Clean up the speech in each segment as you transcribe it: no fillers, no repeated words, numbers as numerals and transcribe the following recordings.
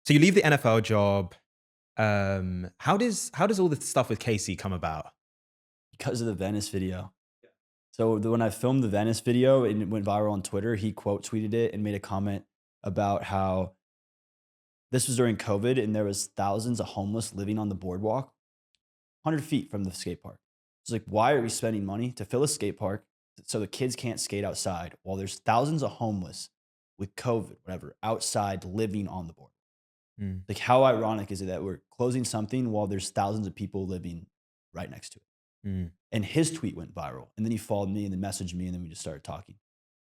So you leave the NFL job. How does all this stuff with Casey come about? Because of the Venice video. So when I filmed the Venice video and it went viral on Twitter, he quote tweeted it and made a comment about how this was during COVID and there was thousands of homeless living on the boardwalk, 100 feet from the skate park. It's like, why are we spending money to fill a skate park so the kids can't skate outside while there's thousands of homeless with COVID, whatever, outside living on the board? Mm, Like, how ironic is it that we're closing something while there's thousands of people living right next to it? mm, And his tweet went viral. And then he followed me and then messaged me and then we just started talking.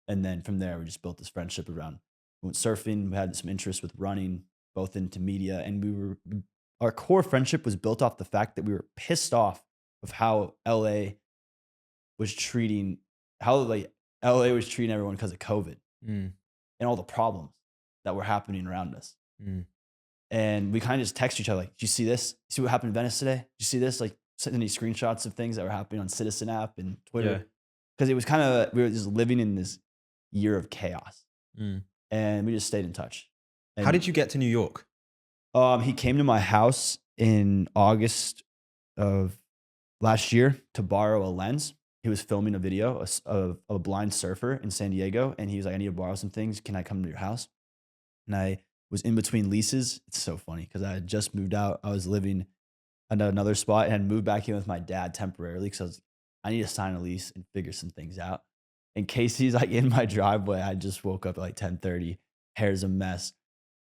And then from there, we just built this friendship around. We went surfing. We had some interest with running, both into media. And our core friendship was built off the fact that we were pissed off of how was treating, how like LA was treating everyone because of COVID mm, and all the problems that were happening around us. mm. And we kind of just text each other like, "Did you see this? See what happened in Venice today? Did you see this?" Like sending these screenshots of things that were happening on Citizen app and Yeah. Twitter. Because it was kind of we were just living in this year of chaos. Mm. And we just stayed in touch. How And did you get to New York? he came to my house in August of last year to borrow a lens. He was filming a video of a blind surfer in San Diego, and he was like, "I need to borrow some things. Can I come to your house?" And I was in between leases. It's so funny because I had just moved out. I was living at another spot and had moved back in with my dad temporarily because I need to sign a lease and figure some things out. And Casey's like in my driveway. I just woke up at like 10:30, hair's a mess,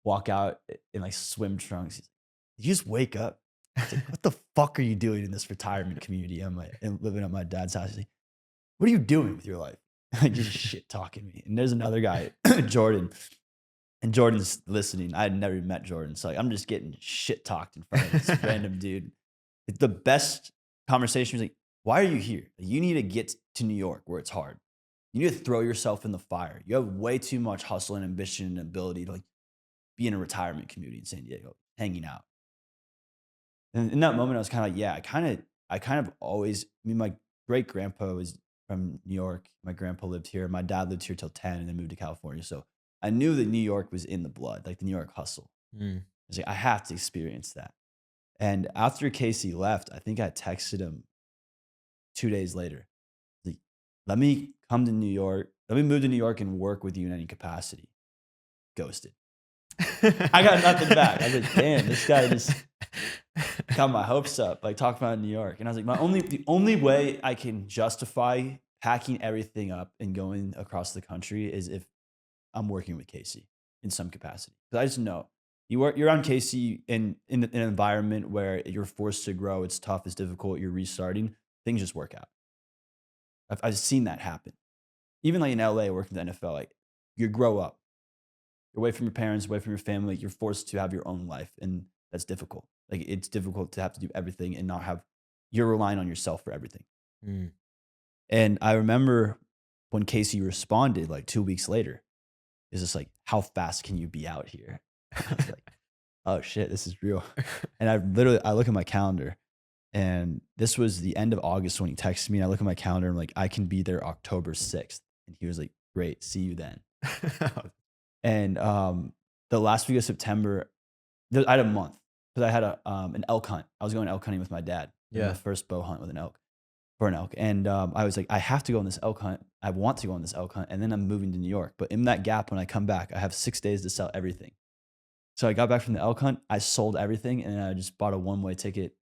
walk out in like swim trunks. He's like, "Did you just wake up?" I was like, "What the fuck are you doing in this retirement community?" And living at my dad's house. He's like, "What are you doing with your life?" Like just shit talking me. And there's another guy, Jordan. And Jordan's listening. I had never met Jordan. So like, I'm just getting shit talked in front of this random dude. It's the best conversation was like, "Why are you here? You need to get to New York where it's hard. You need to throw yourself in the fire. You have way too much hustle and ambition and ability to like be in a retirement community in San Diego, hanging out." And in that moment, I was kind of like, yeah, I kind of always, I mean, my great grandpa was from New York. My grandpa lived here. My dad lived here till 10 and then moved to California. So I knew that New York was in the blood, like the New York hustle. Mm. I was like, I have to experience that. And after Casey left, I think I texted him 2 days later. Like, let me come to New York. Let me move to New York and work with you in any capacity. Ghosted. I got nothing back. I was like, damn, this guy just got my hopes up, like talking about New York. And I was like, the only way I can justify packing everything up and going across the country is if I'm working with Casey in some capacity. Because I just know you're on Casey in an environment where you're forced to grow. It's tough, it's difficult, you're restarting. Things just work out. I've seen that happen. Even like in LA working in the NFL, like you grow up. You're away from your parents, away from your family. You're forced to have your own life, and that's difficult. Like it's difficult to have to do everything and not have you're relying on yourself for everything. Mm. And I remember when Casey responded like 2 weeks later, it's just like, how fast can you be out here? I was like, oh shit, this is real. And I look at my calendar, and this was the end of August when he texted me. And I look at my calendar, and I'm like, I can be there October 6th. And he was like, great, see you then. And the last week of September, I had a month because I had an elk hunt. I was going elk hunting with my dad. My Yeah. first bow hunt with an elk for an elk. And I was like, I have to go on this elk hunt. I want to go on this elk hunt. And then I'm moving to New York. But in that gap, when I come back, I have 6 days to sell everything. So I got back from the elk hunt. I sold everything and I just bought a one-way ticket,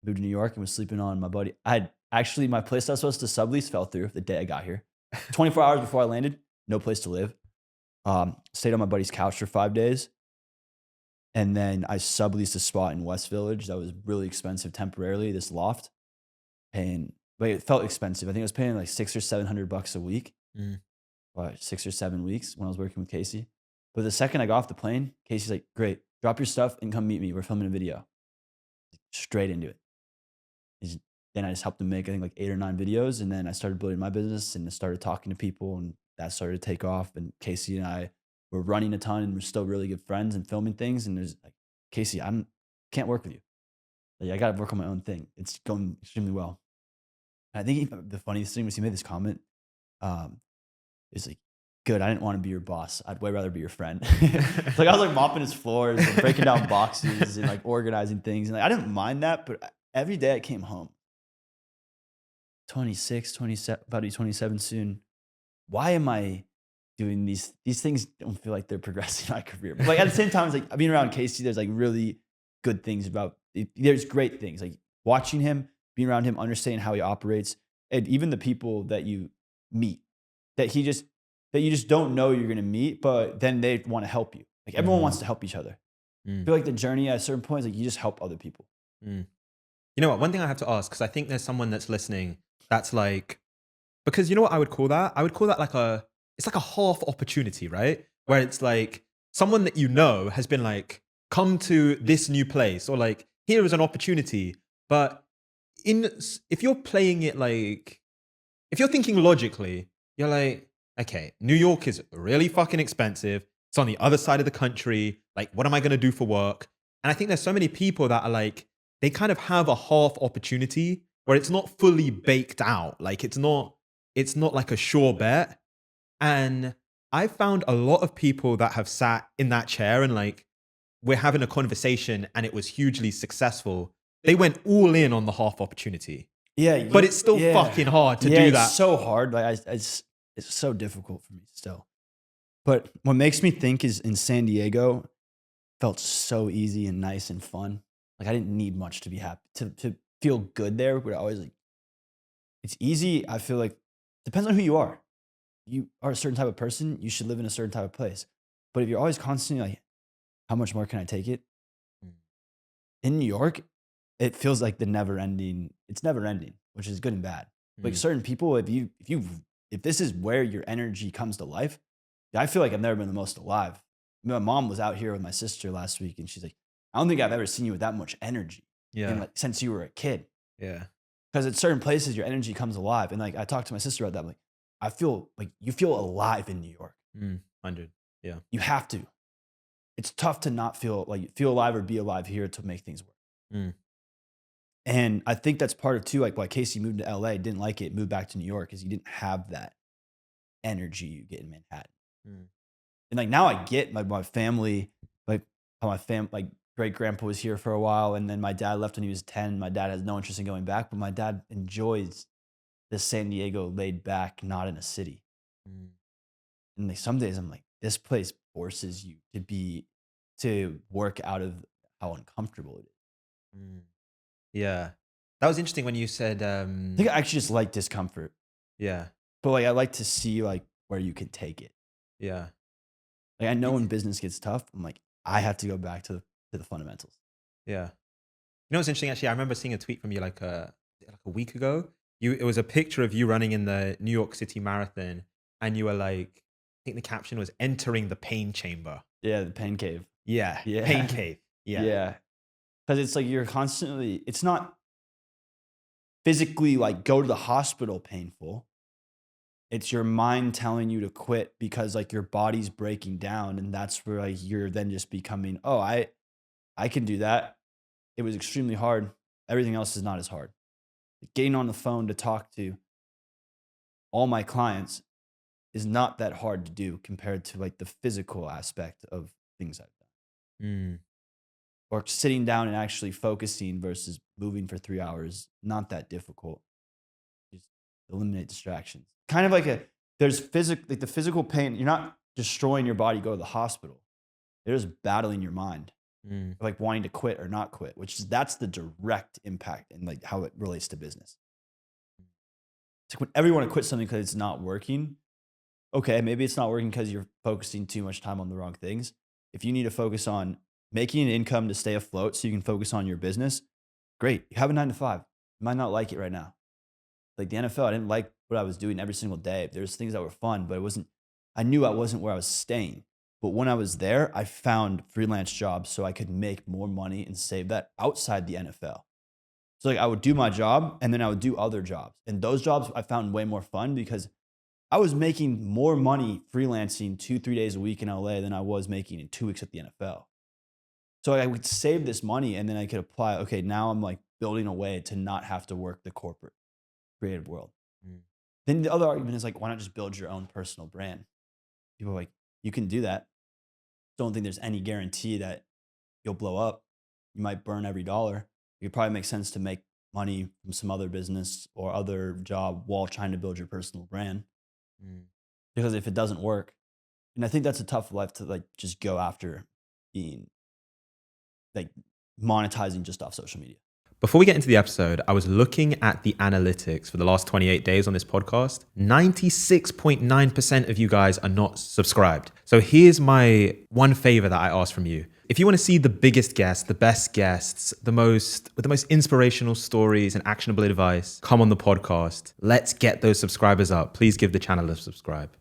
moved to New York, and was sleeping on my buddy. I had actually my place I was supposed to sublease fell through the day I got here. 24 hours before I landed, no place to live. Stayed on my buddy's couch for 5 days. And then I subleased a spot in West Village that was really expensive temporarily, this loft. But it felt expensive. I think I was paying like $600 or $700 a week, Mm. 6 or 7 weeks when I was working with Casey. But the second I got off the plane, Casey's like, great, drop your stuff and come meet me. We're filming a video. Straight into it. Then I just helped him make, I think, like 8 or 9 videos. And then I started building my business and I started talking to people and that started to take off. And Casey and I were running a ton and we're still really good friends and filming things. And there's like, Casey, can't work with you. Like, I got to work on my own thing. It's going extremely well. And I think the funniest thing was he made this comment. Is like, good. I didn't want to be your boss. I'd way rather be your friend. Like I was like mopping his floors and breaking down boxes and like organizing things. And like I didn't mind that, but every day I came home, 26, 27, about to be 27 soon. Why am I doing these things? Don't feel like they're progressing my career. But like at the same time, it's like being around Casey, there's like really good things about it. There's great things like watching him, being around him, understanding how he operates, and even the people that you meet that he just that you just don't know you're gonna meet, but then they want to help you. Like everyone wants Mhm. to help each other. I Mm, feel like the journey at a certain point is like you just help other people. mm. You know what? One thing I have to ask, because I think there's someone that's listening that's like, because you know what I would call that? I would call that like it's like a half opportunity, right? Where it's like someone that you know has been like, come to this new place, or like, here is an opportunity. But if you're playing it like, if you're thinking logically, you're like, okay, New York is really fucking expensive. It's on the other side of the country. Like, what am I going to do for work? And I think there's so many people that are like, they kind of have a half opportunity where it's not fully baked out. Like, it's not like a sure bet. And I found a lot of people that have sat in that chair and like, we're having a conversation and it was hugely successful. They went all in on the half opportunity, Yeah, but it's still yeah, fucking hard to yeah. do It's that. so hard. Like it's so difficult for me still. But what makes me think is in San Diego felt so easy and nice and fun. Like I didn't need much to be happy to feel good there. But I always like it's easy. I feel like depends on who you are. You are a certain type of person. You should live in a certain type of place. But if you're always constantly like, how much more can I take it? Mm, In New York, it feels like the never ending. It's never ending, which is good and bad. Like mm, certain people, if this is where your energy comes to life, I feel like I've never been the most alive. My mom was out here with my sister last week, and she's like, "I don't think I've ever seen you with that much energy, and yeah, like since you were a kid." yeah, Because at certain places, your energy comes alive, and like I talked to my sister about that. I'm like, I feel like you feel alive in New York. 100, yeah, You have to. It's tough to not feel alive or be alive here to make things work. mm, And I think that's part of too, like why Casey moved to LA, didn't like it, moved back to New York, is he didn't have that energy you get in Manhattan. mm, And like now I get my family, like how like great grandpa was here for a while, and then my dad left when he was 10. My dad has no interest in going back, but my dad enjoys the San Diego laid back, not in a city. mm, And like some days I'm like, this place forces you to work out of how uncomfortable it is. mm. Yeah. That was interesting when you said, I think I actually just like discomfort, yeah, but like I like to see like where you can take it. yeah, Like I know y- when business gets tough, I'm like, I have to go back to the fundamentals. yeah. You know what's interesting? Actually, I remember seeing a tweet from you like a week ago. It was a picture of you running in the New York City Marathon, and you were like, I think the caption was "entering the pain chamber." Yeah, the pain cave. Yeah, pain Yeah. cave. Yeah. Yeah. Because it's like you're constantly, it's not physically like go to the hospital painful. It's your mind telling you to quit because like your body's breaking down. And that's where like you're then just becoming, oh, I can do that. It was extremely hard. Everything else is not as hard. Getting on the phone to talk to all my clients is not that hard to do compared to like the physical aspect of things I've done. Mm, Or sitting down and actually focusing versus moving for 3 hours, not that difficult. Just eliminate distractions. Kind of like there's like the physical pain. You're not destroying your body, go to the hospital. You're just battling your mind, mm, like wanting to quit or not quit, that's the direct impact and like how it relates to business. It's like whenever you want to quit something because it's not working, okay, maybe it's not working because you're focusing too much time on the wrong things. If you need to focus on making an income to stay afloat so you can focus on your business, great. You have a 9 to 5. You might not like it right now. Like the NFL, I didn't like what I was doing every single day. There's things that were fun, but I knew I wasn't where I was staying. But when I was there, I found freelance jobs so I could make more money and save that outside the NFL. So like I would do my job and then I would do other jobs. And those jobs I found way more fun because I was making more money freelancing 2, 3 days a week in LA than I was making in 2 weeks at the NFL. So I would save this money and then I could apply. Okay, now I'm like building a way to not have to work the corporate creative world. mm. Then the other argument is like, why not just build your own personal brand? People are like, you can do that. Don't think there's any guarantee that you'll blow up. You might burn every dollar. It could probably make sense to make money from some other business or other job while trying to build your personal brand. Mm. Because if it doesn't work, and I think that's a tough life to like just go after being like monetizing just off social media. Before we get into the episode, I was looking at the analytics for the last 28 days on this podcast. 96.9% of you guys are not subscribed. So here's my one favor that I ask from you. If you want to see the biggest guests, the best guests, with the most inspirational stories and actionable advice come on the podcast, let's get those subscribers up. Please give the channel a subscribe.